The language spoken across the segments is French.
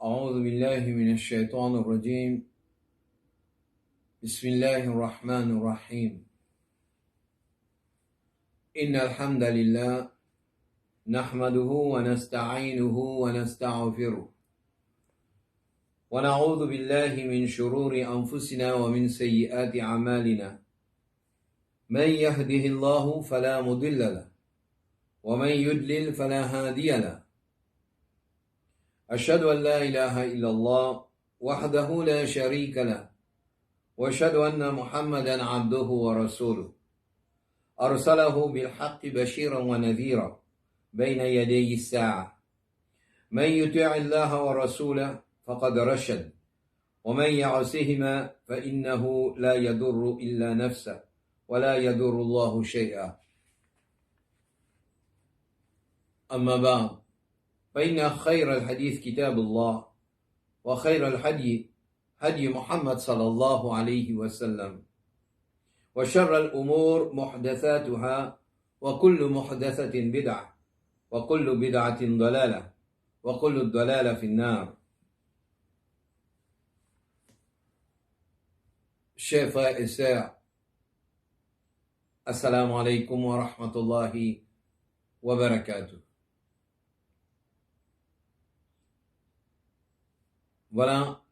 أعوذ بالله من الشيطان الرجيم. بسم الله الرحمن الرحيم. إن الحمد لله نحمده ونستعينه ونستغفره ونعوذ بالله من شرور أنفسنا ومن سيئات أعمالنا. من يهده الله فلا مضل له ومن يضلل فلا هادي له. أشهد أن لا إله إلا الله وحده لا شريك له وأشهد أن محمدا عبده ورسوله أرسله بالحق بشيرا ونذيرا بين يدي الساعة. من يطع الله ورسوله فقد رشد ومن يعصهما فإنه لا يضر إلا نفسه ولا يضر الله شيئا. أما بعد فإن خير الحديث كتاب الله وخير الهدي هدي محمد صلى الله عليه وسلم وشر الأمور محدثاتها وكل محدثة بدعة وكل بدعة ضلالة وكل الضلالة في النار. Chers frères et sœurs, Assalamu alaikum wa rahmatullahi wa barakatuh. Voilà,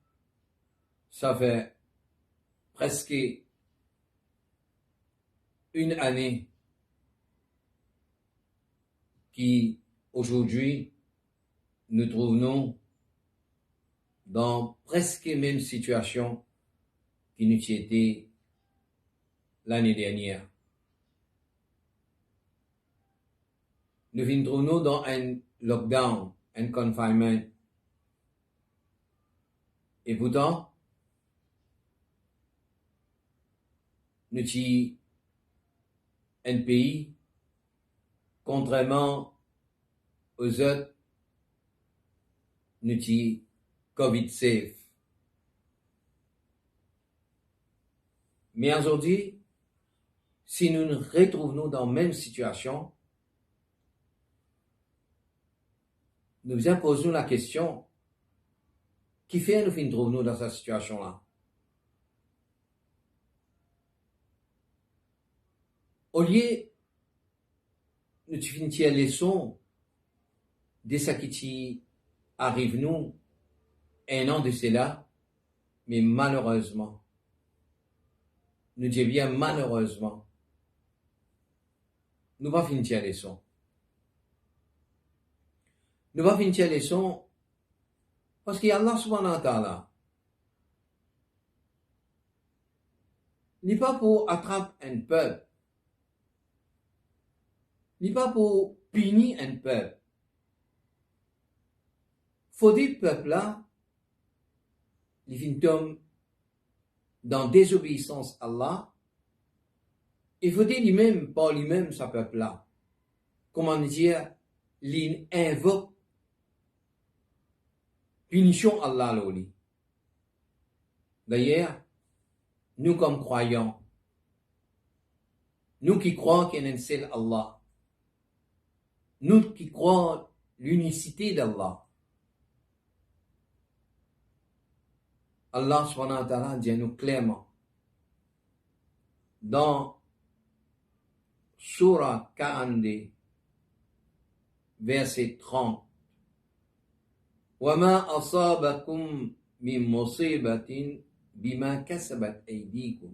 ça fait presque une année qu'aujourd'hui nous trouvons dans presque la même situation que nous étions l'année dernière. Nous nous trouvons dans un lockdown, un confinement. Et pourtant, nous sommes un pays, contrairement aux autres, nous sommes COVID safe. Mais aujourd'hui, si nous nous retrouvons dans la même situation, nous nous posons la question, qui fait nous trouver dans cette situation-là? Au lieu de finir les leçons de ce qui arrive nous un an de cela, mais malheureusement, nous disons bien malheureusement, nous va finir les leçons. Nous va finir les leçons parce qu'Allah subhanahu wa ta'ala n'est pas pour attraper un peuple, n'est pas pour punir un peuple. Faut dire peuple là, il tombe dans désobéissance à Allah. Il faut dire lui-même, par lui-même, ce peuple là. Comment dire, il invoque punition Allah l'oli. D'ailleurs, nous comme croyants, nous qui croyons qu'il y a un seul Allah, nous qui croyons l'unicité d'Allah, Allah subhanahu wa ta'ala dit à nous clairement dans Surah 42, verset 30, وَمَا أَصَابَكُم مِّن مُّصِيبَةٍ بِمَا كَسَبَتْ أَيْدِيكُمْ.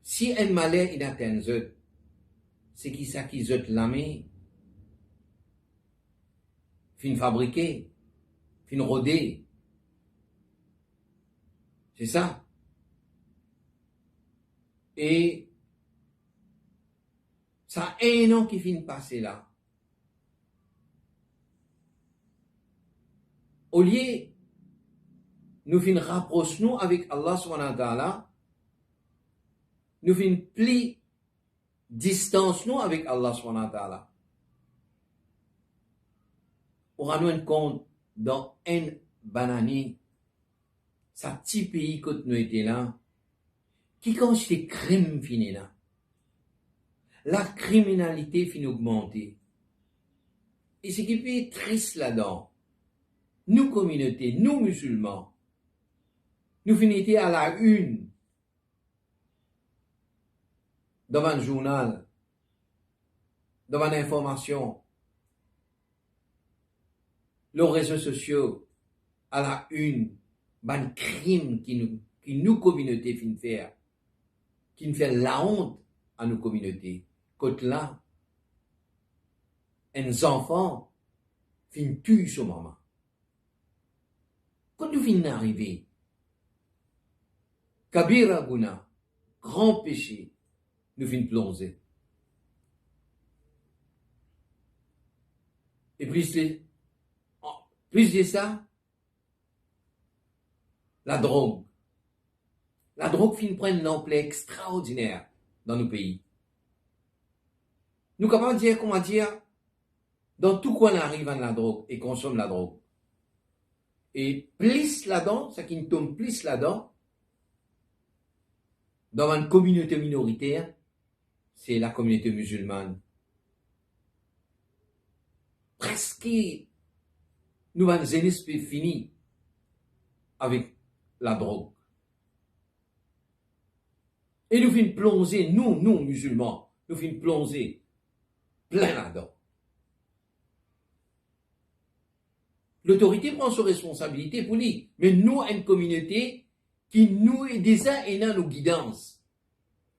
Si un malheur il atteint eux, c'est qui ça qui eux l'amé, fin fabriqué, fin rodé. C'est ça. Et ça un an qui finit passer là. Au lieu, nous fin rapprochons avec Allah subhanahu wa ta'ala, nous fin plus distance nous avec Allah subhanahu wa ta'ala. On rend compte dans un banani, ça petit pays que nous étions là, qui quand ces crimes finis là, la criminalité finit augmenter. Et ce qui est triste là-dedans, nous communautés, nous musulmans, nous finissons à la une, devant le journal, devant l'information, les réseaux sociaux, à la une, ben crime qui nous communautés fin faire, qui nous fait la honte à nos communautés. Côté là, un enfant fin tue son maman. Quand nous finissons d'arriver, Kabira Guna, grand péché, nous finissons plonger. Et plus de ça, la drogue. La drogue finit prendre une ampleur extraordinaire dans nos pays. Nous capables de dire, comment dire, dans tout coin on arrive à la drogue et consomme la drogue. Et plus là-dedans, ça qui nous tombe plus là-dedans, dans une communauté minoritaire, c'est la communauté musulmane. Presque, nous avons un esprit fini avec la drogue. Et nous finissons plonger, nous musulmans, nous finissons plonger plein là-dedans. L'autorité prend ses responsabilités pour lui, mais nous, une communauté qui nous est déjà dans nos guidances.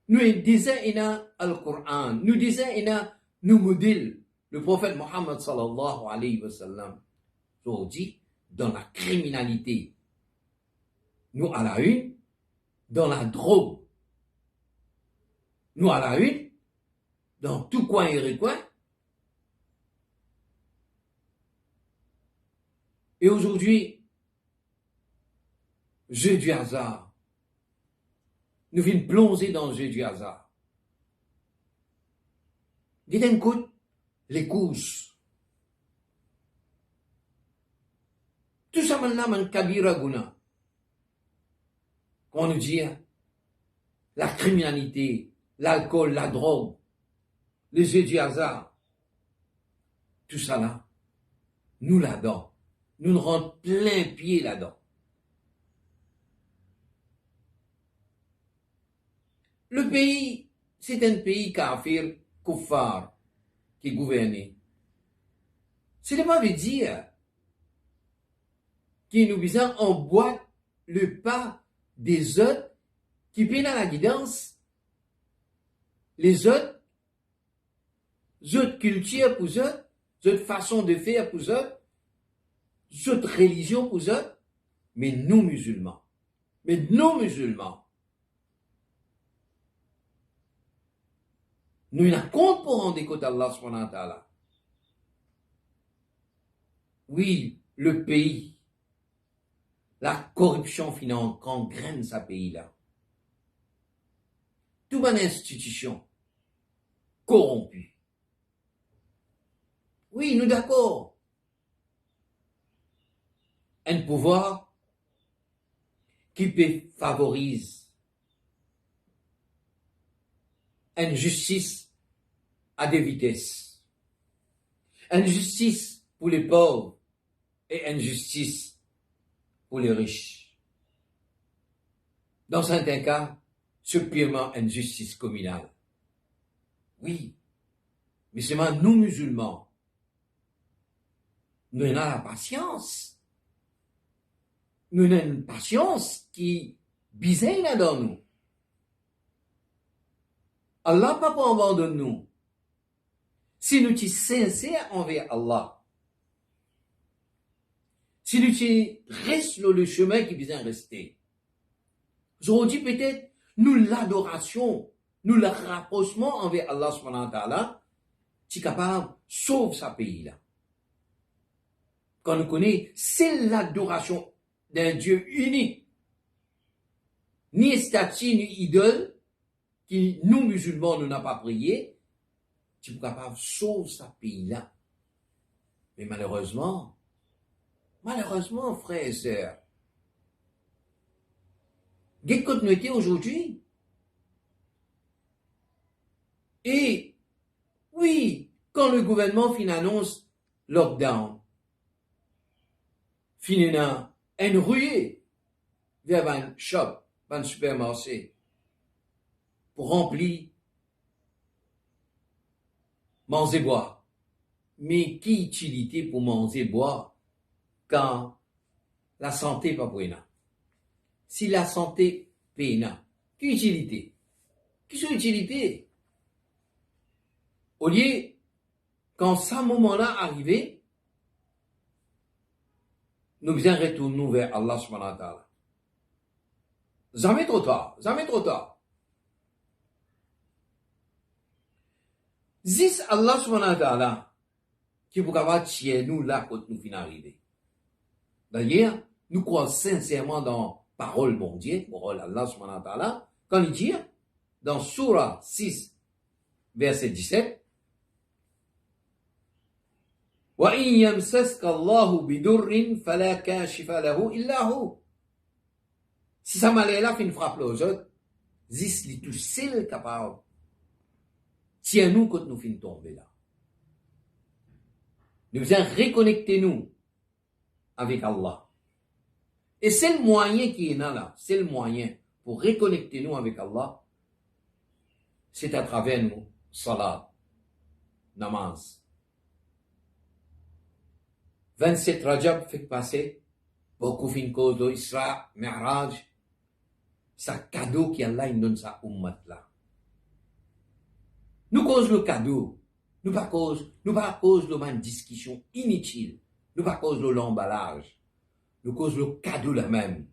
Nous est déjà dans le Coran, nous déjà dans nos modèles. Le prophète Mohammed sallallahu alayhi wa sallam, dit, dans la criminalité, nous à la une, dans la drogue, nous à la une, dans tout coin et recoin. Et aujourd'hui, jeu du hasard. Nous venons plonger dans le jeu du hasard. Dites un coup, les courses. Tout ça maintenant, man kabira guna. On nous dit, la criminalité, l'alcool, la drogue, les jeux du hasard. Tout ça là, nous là-dedans. Nous nous rendons plein pied là-dedans. Le pays, c'est un pays kafir, kuffar, qui est gouverné. Ce n'est pas veut dire qu'il nous vise en boîte le pas des autres qui viennent à la guidance. Les autres cultures pour eux, autres façons de faire pour eux, autres religions pour eux, mais nous musulmans. Nous n'avons compte pour rendre compte à Allah subhanahu wa ta'ala. Oui, le pays, la corruption financière gangrène ce pays-là. Toute une institution corrompue. Oui, nous d'accord. Un pouvoir qui peut favoriser une justice à des vitesses. Une justice pour les pauvres et une justice pour les riches. Dans certains cas, c'est purement une justice communale. Oui, mais seulement nous musulmans, nous avons la patience. Nous avons une patience qui bisaille là dans nous. Allah n'a pas abandonné nous. Si nous sommes sincères envers Allah, si nous restons sur le chemin qui vient rester, aujourd'hui peut-être nous l'adoration, nous le rapprochement envers Allah subhanahu wa ta'ala, c'est capable de sauver ce pays-là. Quand nous connaissons, c'est l'adoration d'un Dieu unique, ni statue, ni idole, qui nous musulmans nous n'a pas prié, c'est capable de sauver ce pays-là. Mais malheureusement, frères et sœurs, quelle continuité aujourd'hui? Et oui, quand le gouvernement annonce lockdown, Finina, un ruée vers un shop, un supermarché, pour remplir, manger, boire. Mais qui utilité pour manger, boire, quand la santé pas pour rien? Si la santé peine, qui utilité? Qui sont utilité? Au lieu, quand ce moment-là arrivé, nous bien retournons vers Allah subhanahu wa ta'ala. Jamais trop tard, jamais trop tard. Zis Allah subhanahu wa ta'ala, qui vous capable tirer nous là quand nous finissons arriver. D'ailleurs, nous croyons sincèrement dans parole bon Dieu, parole Allah subhanahu wa ta'ala, quand il dit, dans Surah 6, verset 17, وَإِن يَمْسَسْكَ اللَّهُ بِدُرٍّ فَلَا كَاشِفَ لَهُ إِلَّا هُوَ. Si ça m'allait là, fin frappe aux autres, zis li tout seul capable. Tiens-nous quand nous finissons tomber là. Nous devons reconnecter nous avec Allah. Et c'est le moyen qui est là, c'est le moyen pour reconnecter nous avec Allah, c'est à travers nous, salat, namaz. 27 Rajab fait passer, beaucoup fin cause de Isra, Mi'raj, c'est un cadeau qu'Allah donne sa ummat là. Nous cause le cadeau, nous pas cause de discussion inutile, nous pas cause de l'emballage, nous cause le cadeau là même.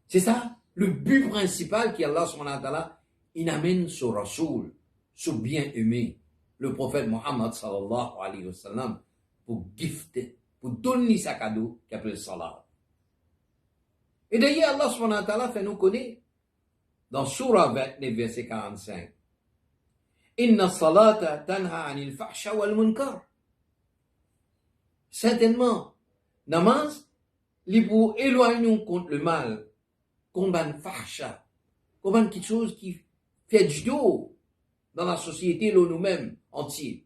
C'est ça, le but principal qu'Allah subhanahu wa ta'ala, il amène sur Rasoul, sur bien-aimé, le prophète Mohammed sallallahu alayhi wa sallam, pour gifter, pour donner sa cadeau qui appelle salat. Et d'ailleurs, Allah subhanahu wa ta'ala fait nous connaître dans Surah 29, verset 45. Inna salata tanha anil fahsha wal munkar. Certainement, namaz, il pour éloigner nous contre le mal, contre un fahsha, contre quelque chose qui fait du dos dans la société, nous-mêmes, entiers.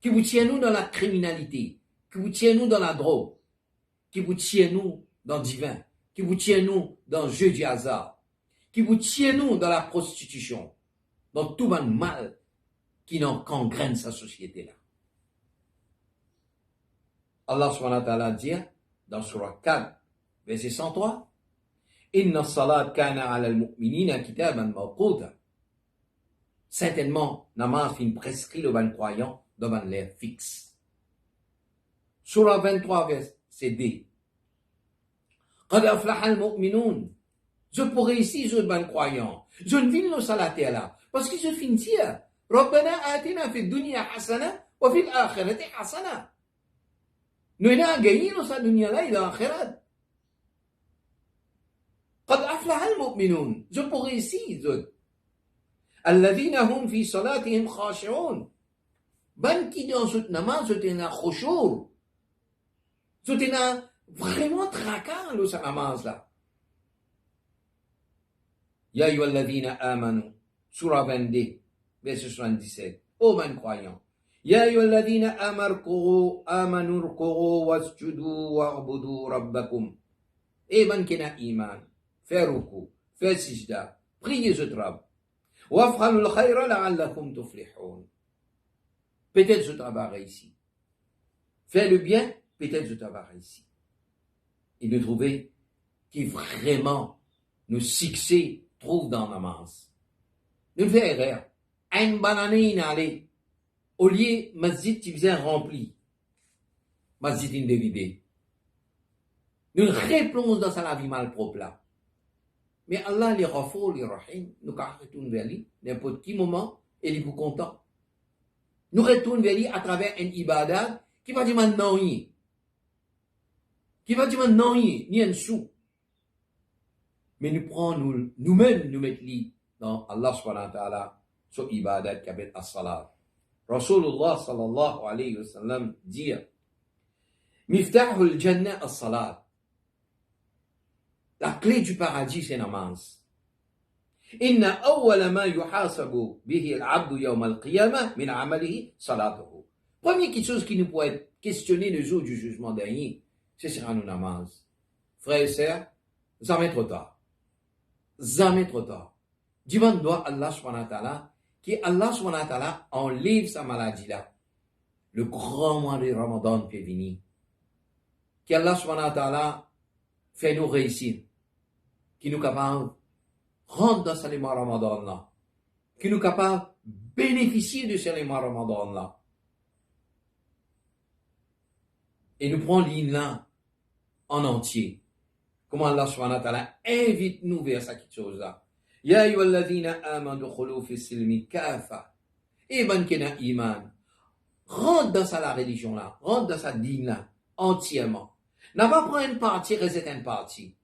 Qui vous tient nous dans la criminalité, qui vous tient nous dans la drogue, qui vous tient nous dans le divin, qui vous tient nous dans le jeu du hasard, qui vous tient nous dans la prostitution, dans tout le mal qui gangrène sa société là. Allah subhanahu wa ta'ala dit dans Surah 4, verset 103, Inna salat kana ala al-mu'minina kitaban mawquta. Certainement, namaz fin prescrit le ban croyant devant l'air fixe. Surah 23, verset D. Qad aflaha al-mu'minun. Je pourrais ici, je ban croyant. Je ne vis le salaté là. Parce que je finis dire, Rabbana atina fi dunya hasana, wa fi l'akhirati hasana. Nous avons gagné dans sa dunya là et dans l'akhirat. قد أفلح المؤمنون. Je pourrais ici, je. الذين هم في صلاتهم خاشعون. Ben qui dans ce namaz, je t'ai na khushour. Je t'ai na vraiment traquant le namaz là. Ya ayyuhalladhina amanu. Surah 22, verset 77. Ô ben croyant. Ya ayyuhalladhina amanu rku'u wasjudu wa'budu rabbakum. Et ben qui n'a iman. Fais ruku, fais sijda, priez ce travail. Waf'alul khayra la'allakum tuflihun. Peut-être ce travail réussi. Fais le bien, peut-être ce travail réussi. Et de trouver qui vraiment nous succès trouve dans la masse. Ne fais erreur. Un banane inhalé. Au lieu, masjid, tu faisais rempli. Masjid indévidé. Nous replongeons dans sa vie mal propre là. Mais Allah, les Rafour, les Rahim, nous retournons vers lui, n'importe quel moment, et il est content. Nous retournons vers lui à travers un ibadat qui va dire non, qui va dire non, ni un sou. Mais nous prenons nous-mêmes, nous mettons lui dans Allah subhanahu wa ta'ala, ce ibadat qui appelle as-salat. Rasulullah sallallahu alayhi wa sallam dit, Miftahul Jannah as-salat. La clé du paradis, c'est namaz. Inna awwala ma yuhasabu bihi al-'abdu yawm al-qiyamah min 'amalihi salatuhu. Première chose qui nous pourrait être questionné le jour du jugement dernier, c'est sur nos namaz. Frères et sœurs, jamais trop tard. Jamais trop tard. Demande doit Allah subhanahu wa ta'ala, que Allah subhanahu wa ta'ala enlève sa maladie là. Le grand mois de Ramadan peut venir. Qu'Allah subhanahu wa ta'ala fait nous réussir. Qui nous capable rentrer dans ce mois Ramadan là. Qui nous capable bénéficier de ce mois Ramadan là. Et nous prenons l'île là en entier. Comment Allah subhanahu wa ta'ala invite nous vers cette chose là. Ya ayyuhalladhina amanu khulu fi silmi kafa. Et ben kena iman. Rentre dans la religion là, rentre dans sa dîne là, entièrement. N'a pas pris une partie, reset une partie.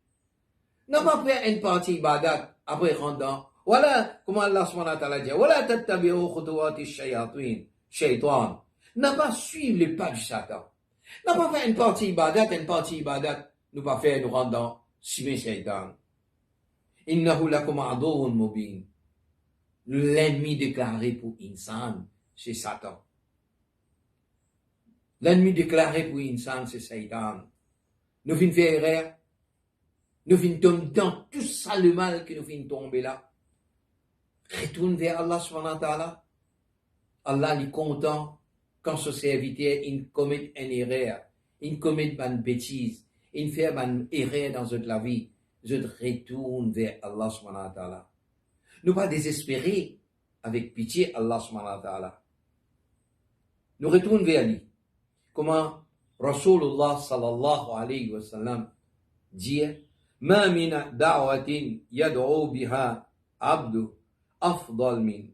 N'a pas pris une partie ibadat, après rentre dans. Voilà, comment Allah subhanahu wa ta'ala dit, voilà tattabi'u khutuwati shaytan. N'a pas suivre les pas du Satan. N'a pas fait une partie ibadat, nous pas faire, nous rentre dans suivre shaytan. Innahu lakum aduwwun mubin. L'ennemi déclaré pour insan, c'est Satan. L'ennemi déclaré pour insan, c'est Satan. Nous venons faire erreur. Nous venons tomber dans tout ça le mal que nous venons tomber là. Retourne vers Allah subhanahu wa ta'ala. Allah est content quand ce serviteur il commet une erreur, il commet une bêtise, il fait une erreur dans la vie. Je retourne vers Allah subhanahu wa ta'ala. Nous pas désespérer avec pitié Allah subhanahu wa ta'ala. Nous retournons vers lui. Comment Rasulullah sallallahu alayhi wa sallam dit Ma min da'watin yad'u biha abdu afdal min.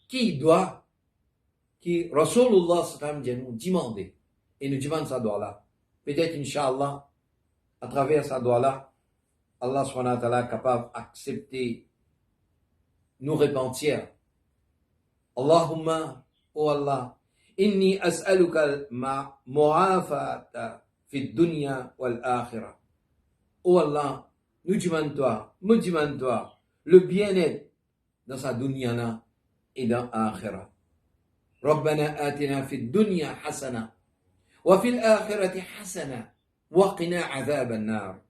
Qui doit, qui Rasulullah sallallahu alayhi wa sallam nous demander, et nous demande sa doigt là. Peut-être, Inch'Allah, à travers sa doigt là, Allah subhanahu wa ta'ala est capable d'accepter nous repentir. Allahumma, oh Allah, inni as'aluka mu'afata fi dunya wal akhirah. Oh Allah, nous demandons-toi, me demande-toi le bien-être dans sa dunya et dans l'akhirah. ربنا آتنا في الدنيا حسنة وفي الآخرة حسنة وقنا عذاب النار.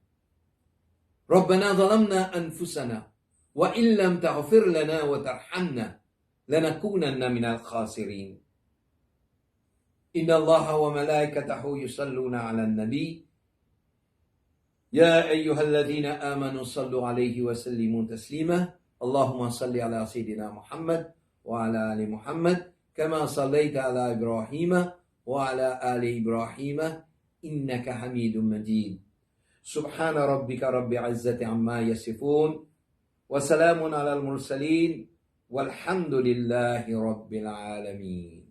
ربنا ظلمنا أنفسنا وإن لم تغفر لنا وترحمنا لنكونن من الخاسرين. إن الله وملائكته يصلون على النبي يا أيها الذين آمنوا صلوا عليه وسلموا تسليما. اللهم صل على سيدنا محمد وعلى آل محمد كما صليت على إبراهيم وعلى آل إبراهيم إنك حميد مجيد. سبحان ربك رب العزة عما يصفون وسلام على المرسلين والحمد لله رب العالمين.